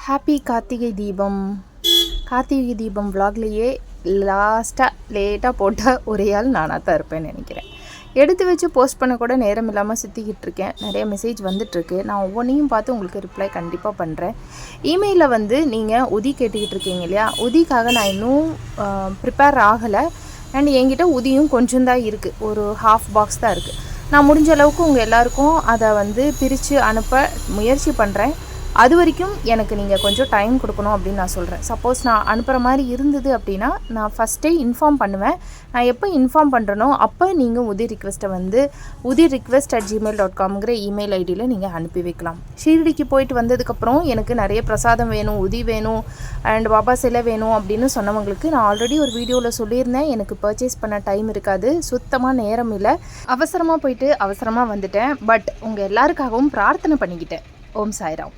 Happy Karthigai Deepam. Karthigai Deepam விலாக்லேயே லேட்டாக போட்ட ஒரே ஆள் நானாக தான் இருப்பேன்னு நினைக்கிறேன். எடுத்து வச்சு போஸ்ட் பண்ண கூட நேரம் இல்லாமல் சுற்றிக்கிட்டு இருக்கேன். நிறைய மெசேஜ் வந்துட்டுருக்கு. நான் ஒவ்வொன்றையும் பார்த்து உங்களுக்கு ரிப்ளை கண்டிப்பாக பண்ணுறேன். இமெயிலில் நீங்கள் உதி கேட்டுக்கிட்டு இருக்கீங்க இல்லையா, உதிக்காக நான் இன்னும் ப்ரிப்பேர் ஆகலை. அண்ட் என்கிட்ட உதியும் கொஞ்சம் தான் இருக்குது, ஒரு ஹாஃப் பாக்ஸ் தான் இருக்குது. நான் முடிஞ்ச அளவுக்கு உங்கள் எல்லாருக்கும் அதை பிரித்து அனுப்ப முயற்சி பண்ணுறேன். அது வரைக்கும் எனக்கு நீங்கள் கொஞ்சம் டைம் கொடுக்கணும் அப்படின்னு நான் சொல்கிறேன். சப்போஸ் நான் அனுப்புகிற மாதிரி இருந்தது அப்படின்னா நான் ஃபஸ்ட்டே இன்ஃபார்ம் பண்ணுவேன். நான் எப்போ இன்ஃபார்ம் பண்ணுறனோ அப்போ நீங்கள் உதி ரிக்வெஸ்ட்டை udirequest@gmail.comங்கிற இமெயில் ஐடியில் நீங்கள் அனுப்பி வைக்கலாம். ஷீரடிக்கு போயிட்டு வந்ததுக்கப்புறம் எனக்கு நிறைய பிரசாதம் வேணும், உதி வேணும், அண்ட் பாபா சிலை வேணும் அப்படின்னு சொன்னவங்களுக்கு நான் ஆல்ரெடி ஒரு வீடியோவில் சொல்லியிருந்தேன். எனக்கு பர்ச்சேஸ் பண்ண டைம் இருக்காது, சுத்தமாக நேரம் இல்லை, அவசரமாக போயிட்டு அவசரமாக வந்துட்டேன். பட் உங்கள் எல்லாருக்காகவும் பிரார்த்தனை பண்ணிக்கிட்டேன். ஓம் சாய்ராம்.